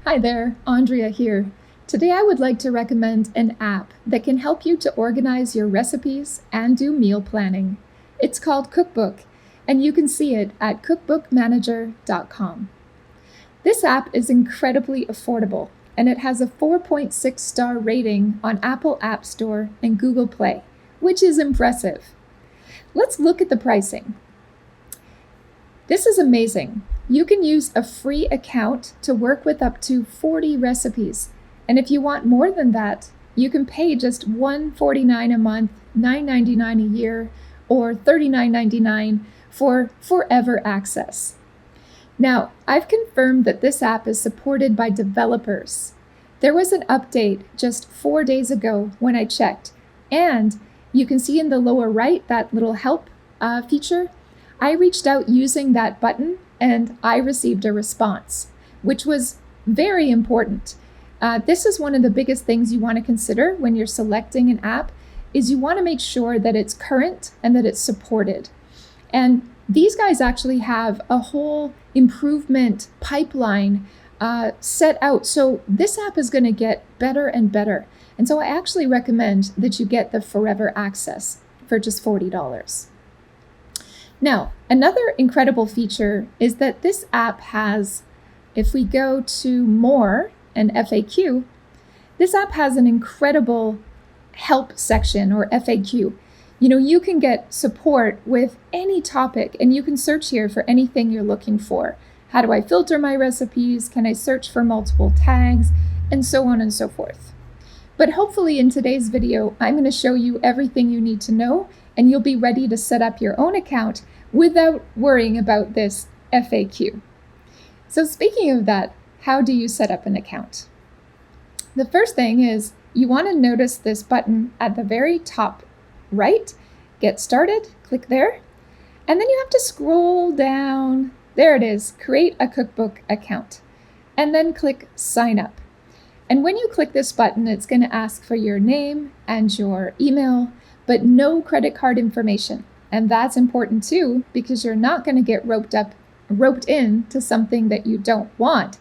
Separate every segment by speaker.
Speaker 1: Hi there, Andrea here. Today I would like to recommend an app that can help you to organize your recipes and do meal planning. It's called Cookbook, and you can see it at cookbookmanager.com. This app is incredibly affordable, and it has a 4.6 star rating on Apple App Store and Google Play, which is impressive. Let's look at the pricing. This is amazing. You can use a free account to work with up to 40 recipes. And if you want more than that, you can pay just $149 a month, $9.99 a year, or $39.99 for forever access. Now, I've confirmed that this app is supported by developers. There was an update just 4 days ago when I checked, and you can see in the lower right that little help feature. I reached out using that button and I received a response, which was very important. This is one of the biggest things you want to consider when you're selecting an app, is you want to make sure that it's current and that it's supported. And these guys actually have a whole improvement pipeline set out. So this app is going to get better and better. And so I actually recommend that you get the forever access for just $40. Now, another incredible feature is that this app has, if we go to More and FAQ, this app has an incredible help section or FAQ. You can get support with any topic, and you can search here for anything you're looking for. How do I filter my recipes? Can I search for multiple tags? And so on and so forth. But hopefully in today's video, I'm going to show you everything you need to know, and you'll be ready to set up your own account without worrying about this FAQ. So speaking of that, how do you set up an account? The first thing is you want to notice this button at the very top right, Get Started, click there, and then you have to scroll down. There it is, Create a Cookbook account, and then click Sign Up. And when you click this button, it's going to ask for your name and your email, but no credit card information. And that's important too, because you're not going to get roped in to something that you don't want.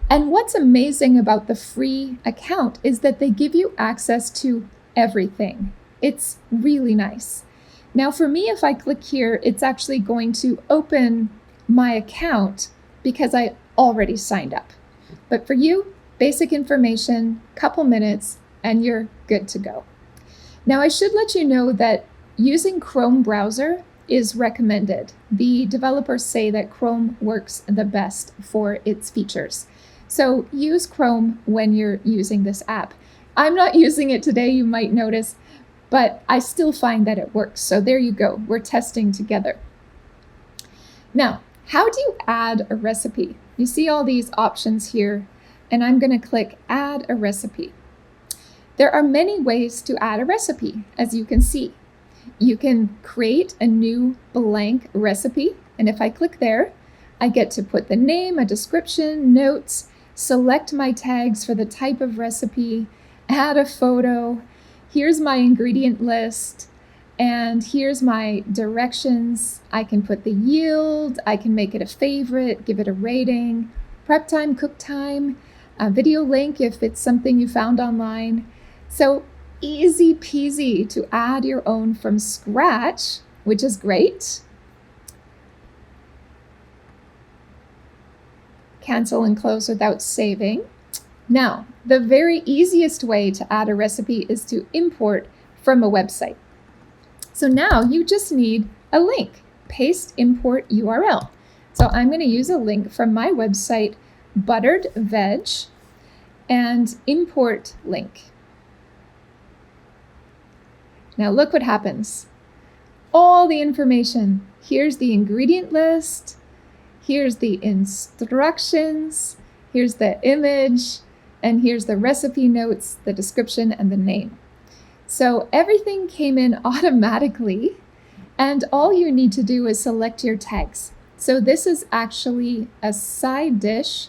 Speaker 1: And what's amazing about the free account is that they give you access to everything. It's really nice. Now for me, if I click here, it's actually going to open my account because I already signed up. But for you, basic information, couple minutes, and you're good to go. Now I should let you know that using Chrome browser is recommended. The developers say that Chrome works the best for its features. So use Chrome when you're using this app. I'm not using it today, you might notice, but I still find that it works. So there you go, we're testing together. Now, how do you add a recipe? You see all these options here, and I'm going to click Add a Recipe. There are many ways to add a recipe, as you can see. You can create a new blank recipe, and if I click there, I get to put the name, a description, notes, select my tags for the type of recipe, add a photo, here's my ingredient list, and here's my directions. I can put the yield, I can make it a favorite, give it a rating, prep time, cook time, a video link if it's something you found online. So easy peasy to add your own from scratch, which is great. Cancel and close without saving. Now, the very easiest way to add a recipe is to import from a website. So now you just need a link, paste import URL. So I'm going to use a link from my website, Buttered Veg, and import link. Now look what happens. All the information. Here's the ingredient list. Here's the instructions. Here's the image. And here's the recipe notes, the description, and the name. So everything came in automatically. And all you need to do is select your tags. So this is actually a side dish.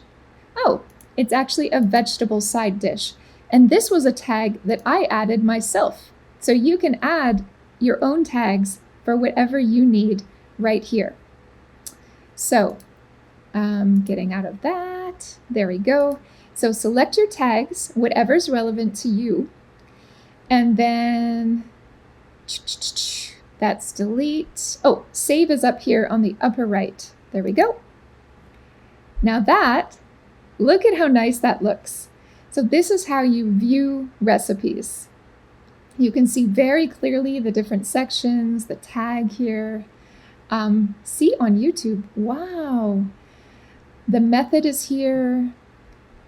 Speaker 1: Oh, it's actually a vegetable side dish. And this was a tag that I added myself. So you can add your own tags for whatever you need right here. So Getting out of that. There we go. So select your tags, whatever's relevant to you. And then that's delete. Oh, save is up here on the upper right. There we go. Now look at how nice that looks. So this is how you view recipes. You can see very clearly the different sections, the tag here. See on YouTube, wow. The method is here,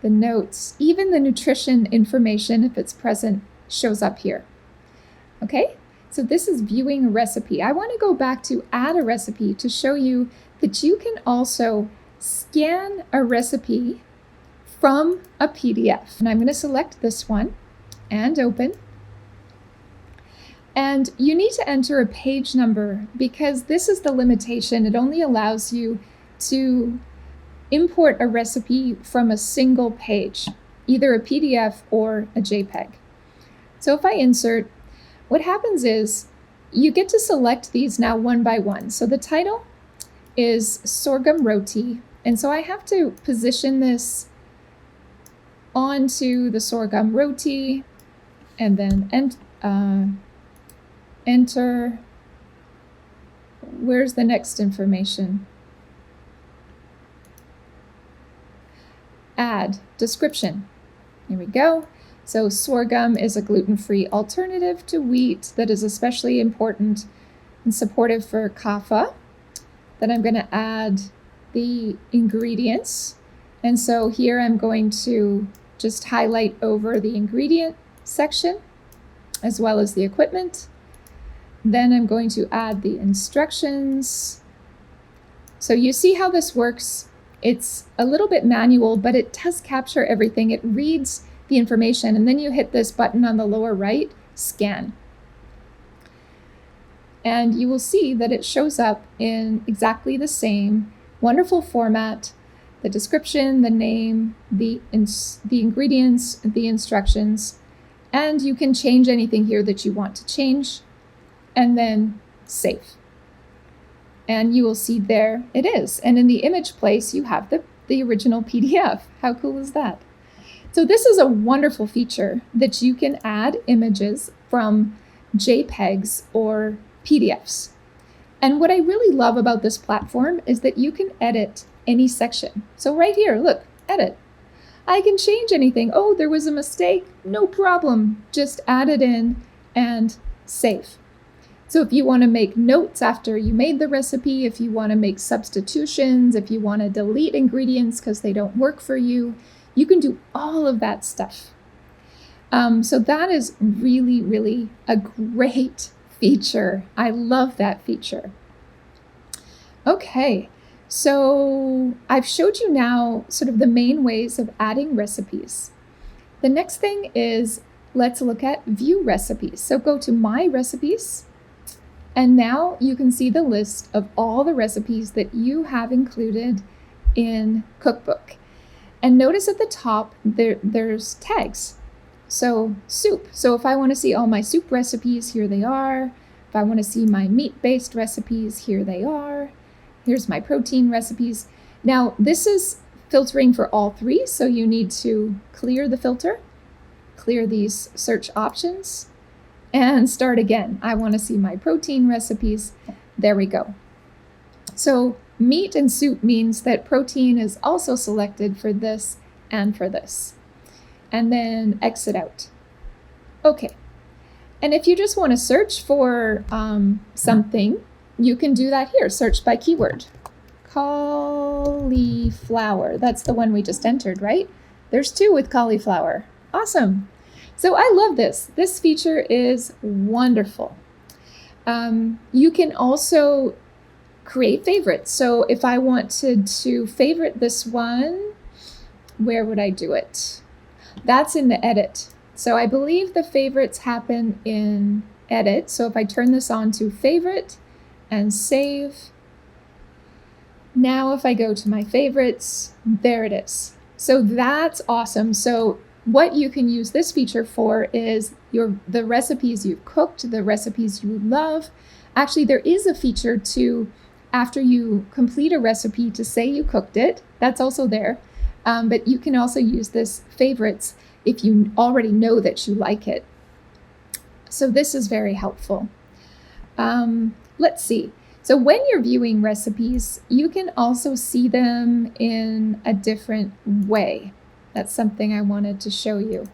Speaker 1: the notes, even the nutrition information, if it's present, shows up here. Okay, so this is viewing a recipe. I want to go back to add a recipe to show you that you can also scan a recipe from a PDF. And I'm going to select this one and open. And you need to enter a page number because this is the limitation. It only allows you to import a recipe from a single page, either a PDF or a JPEG. So if I insert, what happens is you get to select these now one by one. So the title is sorghum roti. And so I have to position this onto the sorghum roti and then enter. Where's the next information? Add description. Here we go. So sorghum is a gluten-free alternative to wheat that is especially important and supportive for kapha. Then I'm going to add the ingredients. And so here I'm going to just highlight over the ingredient section as well as the equipment. Then I'm going to add the instructions. So you see how this works. It's a little bit manual, but it does capture everything. It reads the information, and then you hit this button on the lower right, scan. And you will see that it shows up in exactly the same wonderful format, the description, the name, the ingredients, the instructions, and you can change anything here that you want to change, and then save. And you will see there it is. And in the image place, you have the original PDF. How cool is that? So this is a wonderful feature that you can add images from JPEGs or PDFs. And what I really love about this platform is that you can edit any section. So right here, look, edit. I can change anything. Oh, there was a mistake. No problem. Just add it in and save. So if you want to make notes after you made the recipe, if you want to make substitutions, if you want to delete ingredients because they don't work for you, you can do all of that stuff. So that is really, really a great feature. I love that feature. Okay, so I've showed you now sort of the main ways of adding recipes. The next thing is let's look at view recipes. So go to My Recipes. And now you can see the list of all the recipes that you have included in Cookbook. And notice at the top, there's tags. So soup. So if I want to see all my soup recipes, here they are. If I want to see my meat-based recipes, here they are. Here's my protein recipes. Now, this is filtering for all three, so you need to clear the filter, clear these search options, and start again. I want to see my protein recipes. There we go. So meat and soup means that protein is also selected for this and for this. And then exit out. Okay. And if you just want to search for something, you can do that here. Search by keyword. Cauliflower. That's the one we just entered, right? There's two with cauliflower. Awesome. So I love this. This feature is wonderful. You can also create favorites. So if I wanted to favorite this one, where would I do it? That's in the edit. So I believe the favorites happen in edit. So if I turn this on to favorite and save, now if I go to my favorites, there it is. So that's awesome. So what you can use this feature for is the recipes you've cooked, the recipes you love. Actually, there is a feature to after you complete a recipe to say you cooked it. That's also there. But you can also use this favorites if you already know that you like it. So this is very helpful. Let's see. So when you're viewing recipes, you can also see them in a different way. That's something I wanted to show you.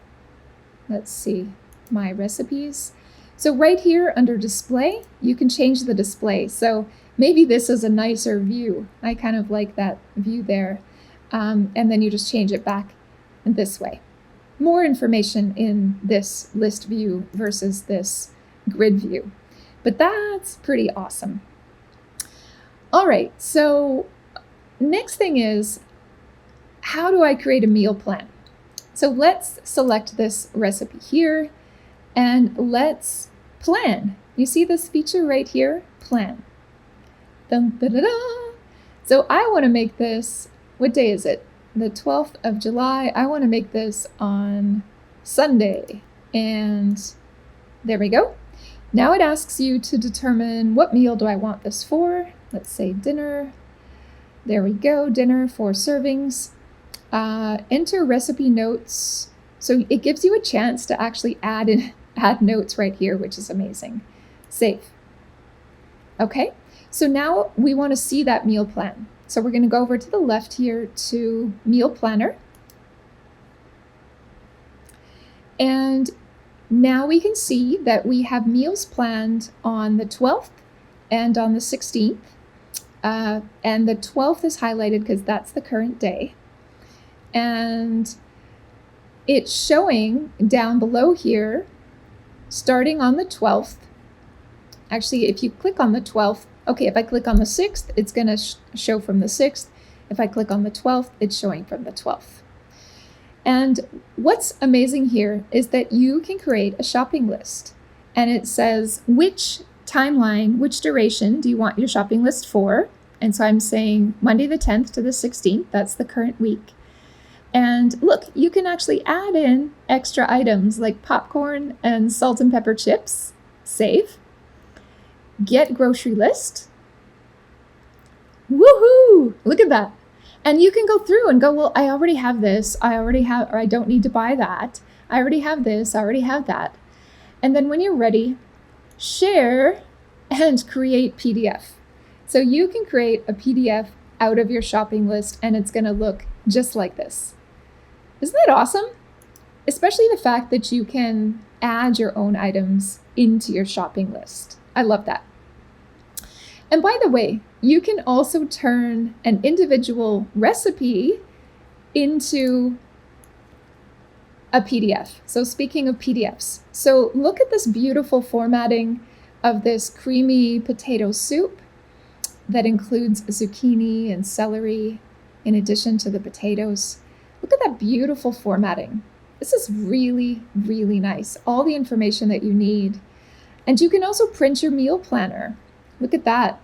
Speaker 1: Let's see, my recipes. So right here under display, you can change the display. So maybe this is a nicer view. I kind of like that view there. And then you just change it back in this way. More information in this list view versus this grid view. But that's pretty awesome. All right, so next thing is, how do I create a meal plan? So let's select this recipe here and let's plan. You see this feature right here? Plan. Dun, da, da, da. So I want to make this, what day is it? The 12th of July. I want to make this on Sunday. And there we go. Now it asks you to determine what meal do I want this for. Let's say dinner. There we go, dinner, 4 servings. Enter recipe notes. So it gives you a chance to actually add notes right here, which is amazing. Save. Okay, so now we want to see that meal plan. So we're going to go over to the left here to Meal Planner. And now we can see that we have meals planned on the 12th and on the 16th. And the 12th is highlighted because that's the current day. And it's showing down below here, starting on the 12th. Actually, if you click on the 12th, okay, if I click on the 6th, it's going to show from the 6th. If I click on the 12th, it's showing from the 12th. And what's amazing here is that you can create a shopping list. And it says which timeline, which duration do you want your shopping list for? And so I'm saying Monday the 10th to the 16th. That's the current week. And look, you can actually add in extra items like popcorn and salt and pepper chips. Save. Get grocery list. Woohoo! Look at that. And you can go through and go, well, I already have this. I don't need to buy that. I already have this. I already have that. And then when you're ready, share and create PDF. So you can create a PDF out of your shopping list and it's going to look just like this. Isn't that awesome? Especially the fact that you can add your own items into your shopping list. I love that. And by the way, you can also turn an individual recipe into a PDF. So speaking of PDFs, so look at this beautiful formatting of this creamy potato soup that includes zucchini and celery in addition to the potatoes. Look at that beautiful formatting. This is really, really nice. All the information that you need. And you can also print your meal planner. Look at that.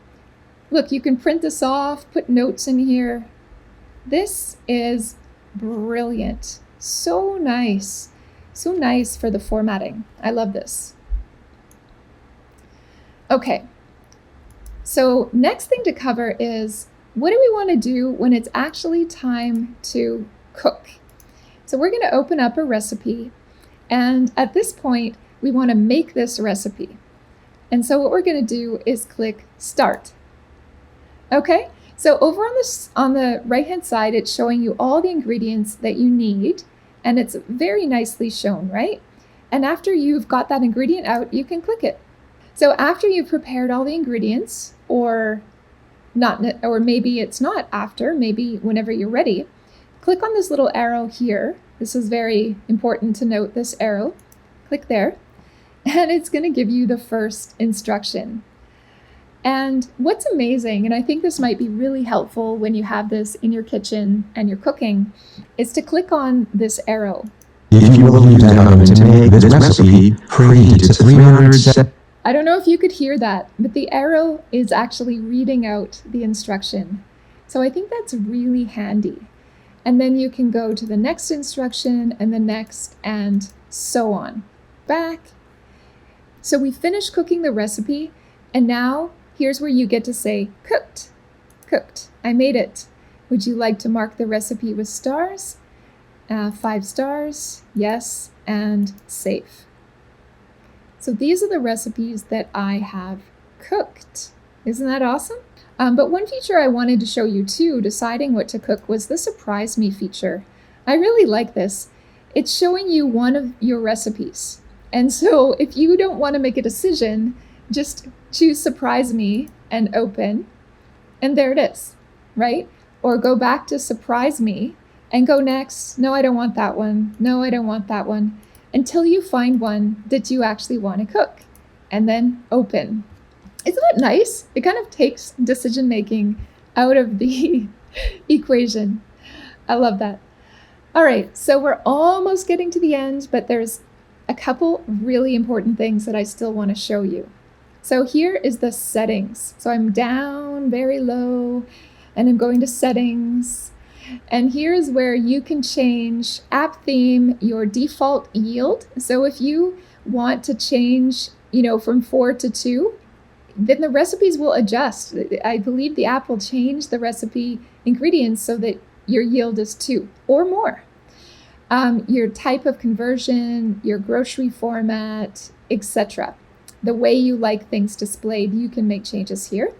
Speaker 1: Look, you can print this off, put notes in here. This is brilliant. So nice. So nice for the formatting. I love this. Okay. So next thing to cover is, what do we want to do when it's actually time to cook? So we're going to open up a recipe. And at this point, we want to make this recipe. And so what we're going to do is click Start. Okay, so over on the right-hand side, it's showing you all the ingredients that you need, and it's very nicely shown, right? And after you've got that ingredient out, you can click it. So after you've prepared all the ingredients, or not, or maybe it's not after, maybe whenever you're ready, click on this little arrow here. This is very important to note, this arrow. Click there, and it's going to give you the first instruction. And what's amazing, and I think this might be really helpful when you have this in your kitchen and you're cooking, is to click on this arrow.
Speaker 2: If you will use that oven to make this recipe, preheat to 300.
Speaker 1: I don't know if you could hear that, but the arrow is actually reading out the instruction. So I think that's really handy. And then you can go to the next instruction and the next and so on. Back. So we finished cooking the recipe, and now here's where you get to say cooked, cooked. I made it. Would you like to mark the recipe with stars? 5 stars, yes, and safe. So these are the recipes that I have cooked. Isn't that awesome? But one feature I wanted to show you too, deciding what to cook, was the surprise me feature. I really like this. It's showing you one of your recipes. And so if you don't want to make a decision, just choose surprise me and open, and there it is, right? Or go back to surprise me and go next. No, I don't want that one. No, I don't want that one. Until you find one that you actually want to cook, and then open. Isn't that nice? It kind of takes decision making out of the equation. I love that. All right, so we're almost getting to the end, but there's a couple really important things that I still want to show you. So here is the settings. So I'm down very low and I'm going to settings. And here's where you can change app theme, your default yield. So if you want to change, from 4 to 2, then the recipes will adjust. I believe the app will change the recipe ingredients so that your yield is 2 or more. Your type of conversion, your grocery format, etc. The way you like things displayed, you can make changes here.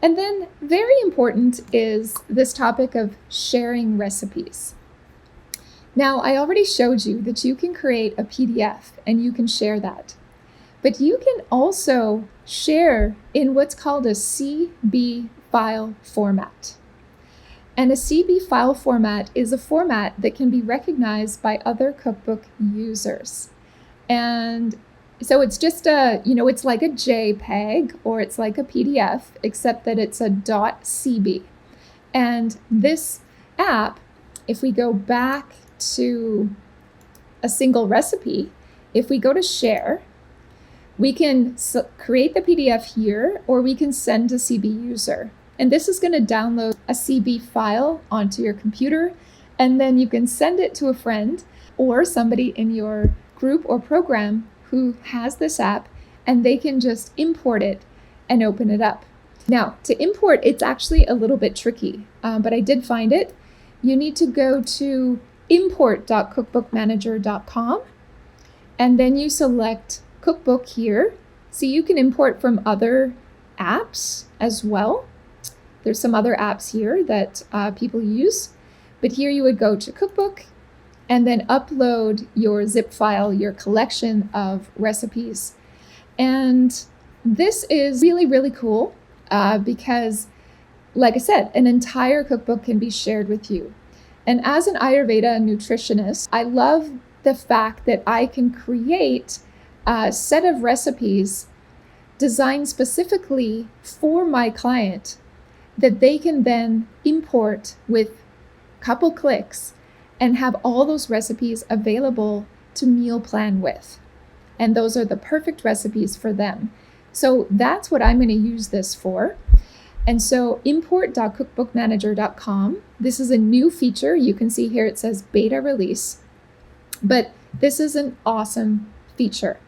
Speaker 1: And then very important is this topic of sharing recipes. Now, I already showed you that you can create a PDF and you can share that. But you can also share in what's called a CB file format. And a CB file format is a format that can be recognized by other cookbook users. And so it's just it's like a JPEG or it's like a PDF, except that it's a .cb. And this app, if we go back to a single recipe, if we go to share, we can create the PDF here, or we can send to CB user. And this is going to download a CB file onto your computer, and then you can send it to a friend or somebody in your group or program who has this app, and they can just import it and open it up. Now, to import, it's actually a little bit tricky, but I did find it. You need to go to import.cookbookmanager.com, and then you select Cookbook here. So you can import from other apps as well. There's some other apps here that people use, but here you would go to Cookbook and then upload your zip file, your collection of recipes. And this is really, really cool because, like I said, an entire cookbook can be shared with you. And as an Ayurveda nutritionist, I love the fact that I can create a set of recipes designed specifically for my client that they can then import with a couple clicks and have all those recipes available to meal plan with. And those are the perfect recipes for them. So that's what I'm going to use this for. And so import.cookbookmanager.com. This is a new feature. You can see here it says beta release, but this is an awesome feature.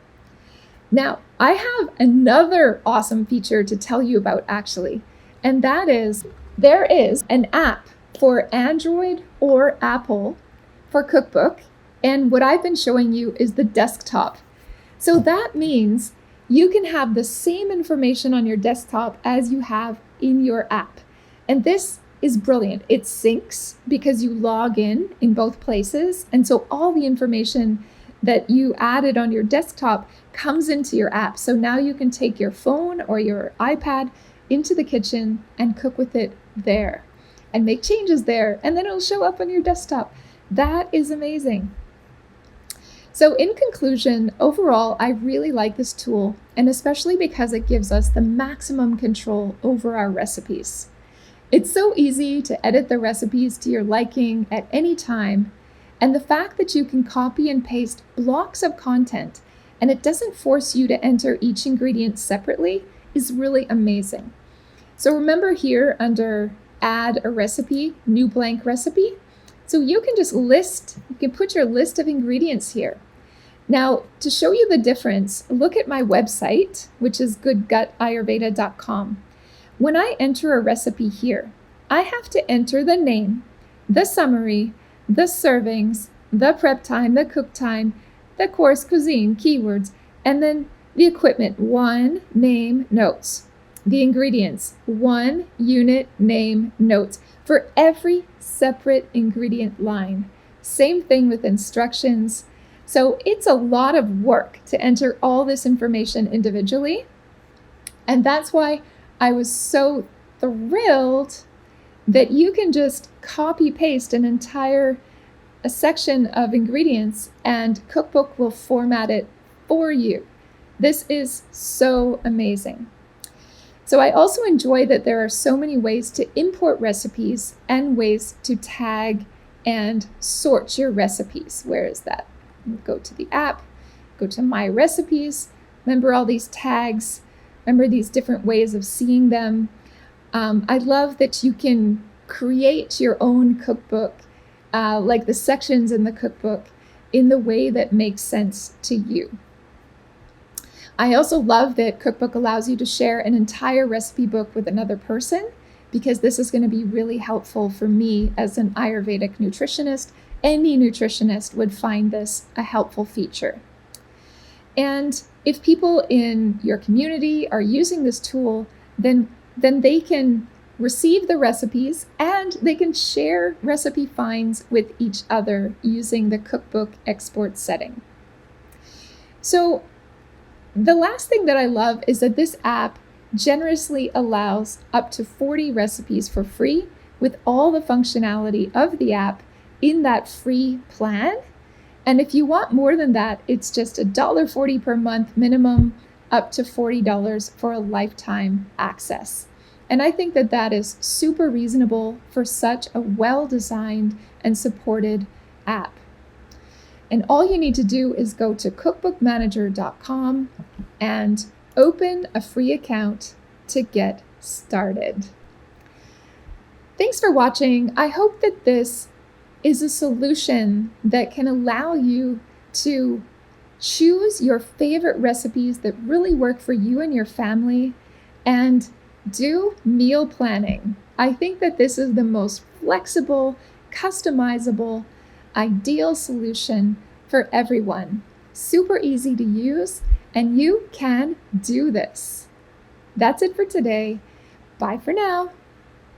Speaker 1: Now, I have another awesome feature to tell you about actually, and that is there is an app for Android or Apple for Cookbook, and what I've been showing you is the desktop. So that means you can have the same information on your desktop as you have in your app. And this is brilliant. It syncs because you log in both places, and so all the information that you added on your desktop comes into your app. So now you can take your phone or your iPad into the kitchen and cook with it there and make changes there, and then it'll show up on your desktop. That is amazing. So in conclusion, overall, I really like this tool, and especially because it gives us the maximum control over our recipes. It's so easy to edit the recipes to your liking at any time, and the fact that you can copy and paste blocks of content and it doesn't force you to enter each ingredient separately is really amazing. So remember here under add a recipe, new blank recipe. So you can just you can put your list of ingredients here. Now, to show you the difference, look at my website, which is goodgutayurveda.com. When I enter a recipe here, I have to enter the name, the summary, the servings, the prep time, the cook time, the course, cuisine, keywords, and then the equipment, 1, name, notes. The ingredients, 1 unit, name, notes for every separate ingredient line. Same thing with instructions. So it's a lot of work to enter all this information individually. And that's why I was so thrilled that you can just copy paste an entire section of ingredients and Cookbook will format it for you. This is so amazing. So I also enjoy that there are so many ways to import recipes and ways to tag and sort your recipes. Where is that? Go to the app, go to My Recipes. Remember all these tags. Remember these different ways of seeing them. I love that you can create your own cookbook, like the sections in the cookbook, in the way that makes sense to you. I also love that Cookbook allows you to share an entire recipe book with another person, because this is going to be really helpful for me as an Ayurvedic nutritionist. Any nutritionist would find this a helpful feature. And if people in your community are using this tool, then they can receive the recipes and they can share recipe finds with each other using the Cookbook export setting. So the last thing that I love is that this app generously allows up to 40 recipes for free with all the functionality of the app in that free plan. And if you want more than that, it's just $1.40 per month minimum, up to $40 for a lifetime access. And I think that that is super reasonable for such a well-designed and supported app. And all you need to do is go to cookbookmanager.com and open a free account to get started. Thanks for watching. I hope that this is a solution that can allow you to choose your favorite recipes that really work for you and your family and do meal planning. I think that this is the most flexible, customizable, ideal solution for everyone. Super easy to use, and you can do this. That's it for today. Bye for now.